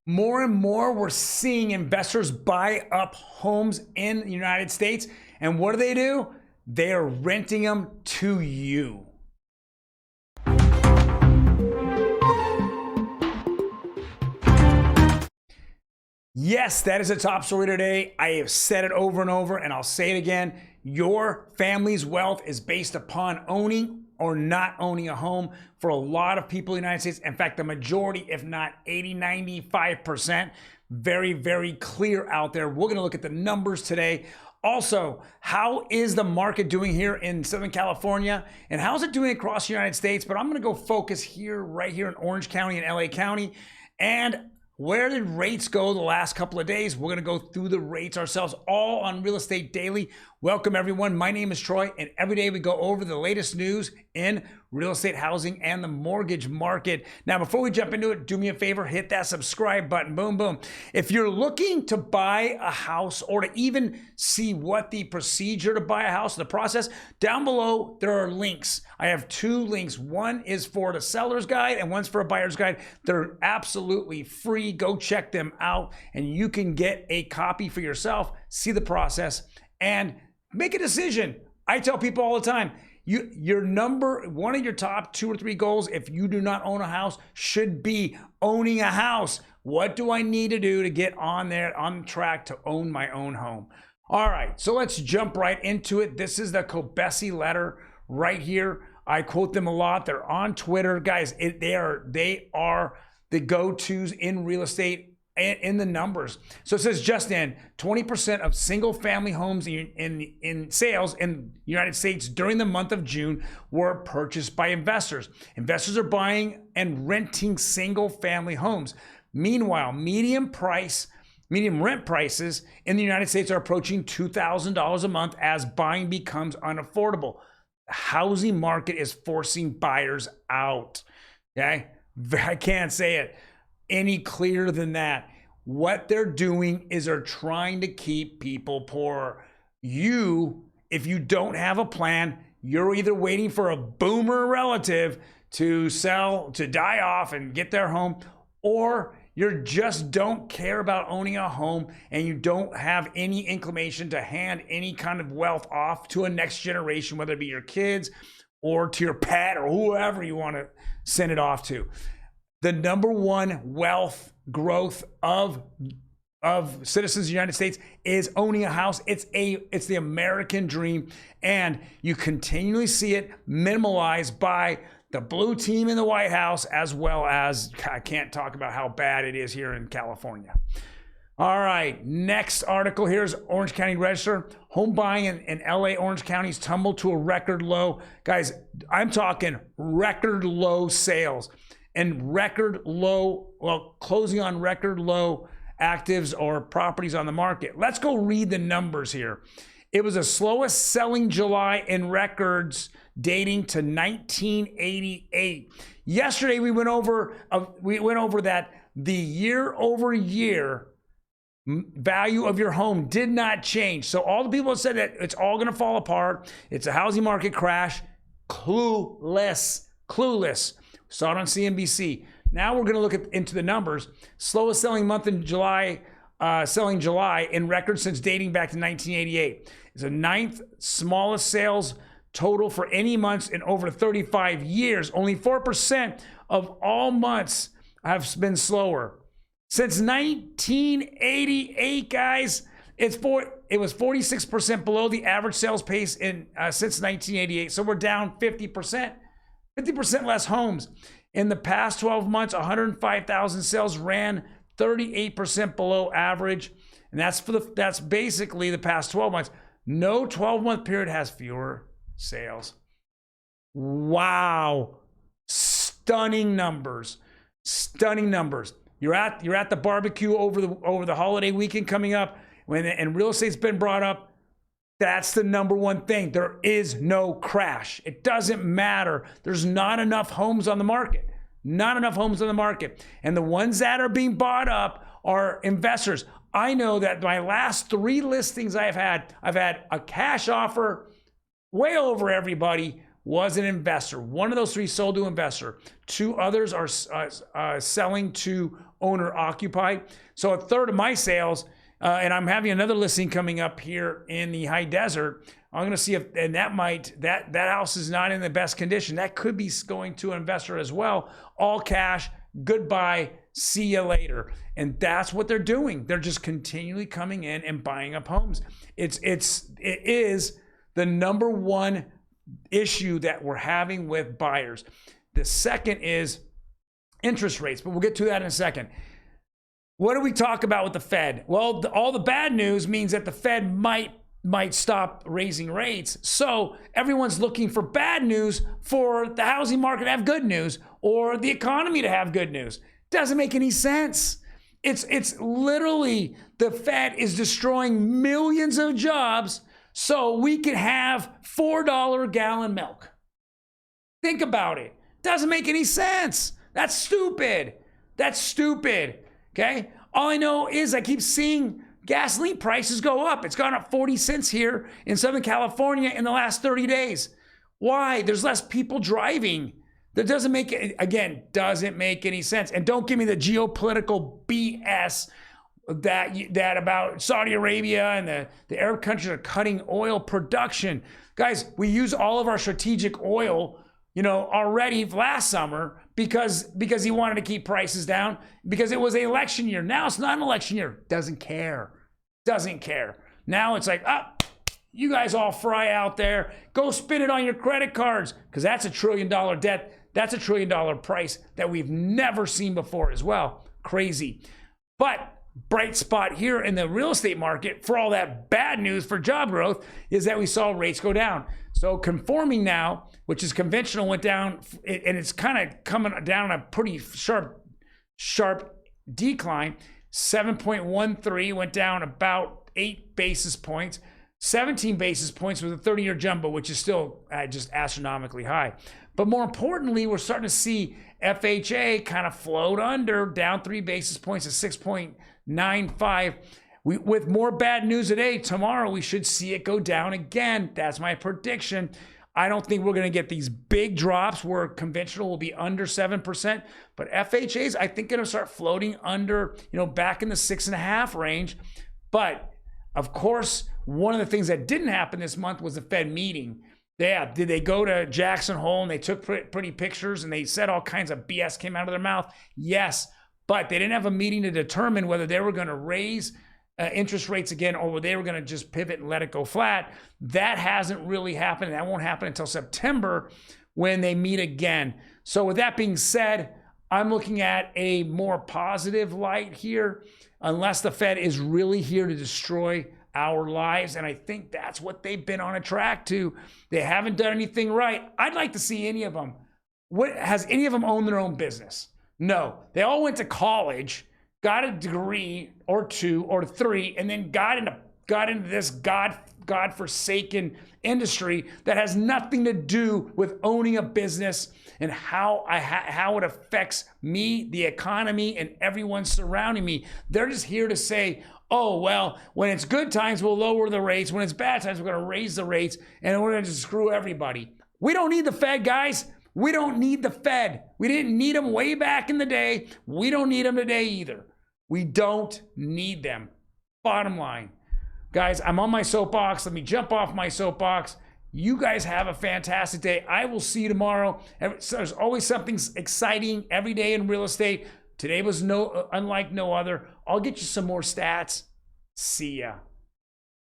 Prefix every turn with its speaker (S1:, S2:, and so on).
S1: More and more, we're seeing investors buy up homes in the United States. And what do? They are renting them to you. Yes, that is a top story today. I have said it over and over, and I'll say it again. Your family's wealth is based upon owning or not owning a home for a lot of people in the United States. In fact, the majority, if not 80, 95%, very, very clear out there. We're gonna look at the numbers today. Also, how is the market doing here in Southern California? And how's it doing across the United States? But I'm gonna go focus here, right here in Orange County and LA County. And where did rates go the last couple of days? We're gonna go through the rates ourselves, all on Real Estate Daily. Welcome everyone, my name is Troy, and every day we go over the latest news in real estate, housing, and the mortgage market. Now, before we jump into it, do me a favor, hit that subscribe button, boom, boom. If you're looking to buy a house or to even see what the procedure to buy a house, the process, down below, there are links. I have two links. One is for the seller's guide and one's for a buyer's guide. They're absolutely free. Go check them out and you can get a copy for yourself, see the process, and make a decision. I tell people all the time, one of your top 2 or 3 goals, if you do not own a house, should be owning a house. What do I need to do to get on track to own my own home? All right, so let's jump right into it. This is the Kobesi letter right here. I quote them a lot. They're on Twitter. Guys, they are the go-tos in real estate in the numbers. So it says just in 20% of single family homes in sales in the United States during the month of June were purchased by investors. Investors are buying and renting single family homes. Meanwhile, median rent prices in the United States are approaching $2,000 a month as buying becomes unaffordable. The housing market is forcing buyers out. Okay? I can't say it any clearer than that. What they're doing is they're trying to keep people poor. If you don't have a plan, you're either waiting for a boomer relative to sell, to die off and get their home, or you just don't care about owning a home and you don't have any inclination to hand any kind of wealth off to a next generation, whether it be your kids or to your pet or whoever you want to send it off to. The number one wealth growth of citizens of the United States is owning a house. It's the American dream, and you continually see it minimalized by the blue team in the White House, as well as, I can't talk about how bad it is here in California. All right, next article here is Orange County Register. Home buying in LA, Orange County's tumbled to a record low. Guys, I'm talking record low sales. And closing on record low actives or properties on the market. Let's go read the numbers here. It was the slowest selling July in records dating to 1988. Yesterday we went over that the year-over-year value of your home did not change. So all the people that said that it's all going to fall apart, it's a housing market crash, clueless. Saw it on CNBC. Now we're going to look into the numbers. Slowest selling month in July, selling July in records since dating back to 1988. It's the 9th smallest sales total for any months in over 35 years. Only 4% of all months have been slower. Since 1988, guys, it was 46% below the average sales pace since 1988. So we're down 50%. 50% less homes. In the past 12 months, 105,000 sales ran 38% below average. And that's basically the past 12 months. No 12-month period has fewer sales. Wow. Stunning numbers. Stunning numbers. You're at the barbecue over the holiday weekend coming up, and real estate's been brought up. That's the number one thing. There is no crash. It doesn't matter. There's not enough homes on the market. Not enough homes on the market. And the ones that are being bought up are investors. I know that my last 3 listings I've had a cash offer way over everybody was an investor. One of those 3 sold to an investor. 2 others are selling to owner occupied. So a third of my sales, and I'm having another listing coming up here in the high desert. I'm going to see if, and that house is not in the best condition. That could be going to an investor as well. All cash, goodbye, see you later. And that's what they're doing. They're just continually coming in and buying up homes. It is the number one issue that we're having with buyers. The second is interest rates, but we'll get to that in a second. What do we talk about with the Fed? Well, all the bad news means that the Fed might stop raising rates. So everyone's looking for bad news for the housing market to have good news or the economy to have good news. Doesn't make any sense. It's literally the Fed is destroying millions of jobs so we can have $4 a gallon milk. Think about it. Doesn't make any sense. That's stupid. That's stupid. Okay? All I know is I keep seeing gasoline prices go up. It's gone up 40 cents here in Southern California in the last 30 days. Why? There's less people driving. That doesn't make any sense. And don't give me the geopolitical BS that about Saudi Arabia and the Arab countries are cutting oil production. Guys, we use all of our strategic oil, already last summer because he wanted to keep prices down because it was an election year. Now it's not an election year. Doesn't care. Now it's like, you guys all fry out there. Go spend it on your credit cards because that's $1 trillion debt. That's $1 trillion price that we've never seen before as well. Crazy. But bright spot here in the real estate market for all that bad news for job growth is that we saw rates go down. So conforming now, which is conventional, went down, and it's kind of coming down a pretty sharp decline. 7.13 went down about 8 basis points. 17 basis points with a 30-year jumbo, which is still just astronomically high. But more importantly, we're starting to see FHA kind of float under, down 3 basis points to 6.95. With more bad news today, tomorrow we should see it go down again. That's my prediction. I don't think we're going to get these big drops where conventional will be under 7%, but FHAs, I think, going to start floating under, back in the 6.5 range. But of course, one of the things that didn't happen this month was the Fed meeting. Yeah, did they go to Jackson Hole and they took pretty pictures and they said all kinds of BS came out of their mouth? Yes, but they didn't have a meeting to determine whether they were going to raise interest rates again or they were going to just pivot and let it go flat. That hasn't really happened. That won't happen until September when they meet again. So with that being said, I'm looking at a more positive light here, unless the Fed is really here to destroy our lives. And I think that's what they've been on a track to. They haven't done anything right. I'd like to see any of them. Has any of them owned their own business? No. They all went to college, got a degree or 2 or 3, and then got into this godforsaken industry that has nothing to do with owning a business and how it affects me, the economy, and everyone surrounding me. They're just here to say, oh, well, when it's good times, we'll lower the rates. When it's bad times, we're going to raise the rates, and we're going to just screw everybody. We don't need the Fed, guys. We don't need the Fed. We didn't need them way back in the day. We don't need them today either. We don't need them. Bottom line. Guys, I'm on my soapbox. Let me jump off my soapbox. You guys have a fantastic day. I will see you tomorrow. There's always something exciting every day in real estate. Today was unlike no other. I'll get you some more stats. See ya.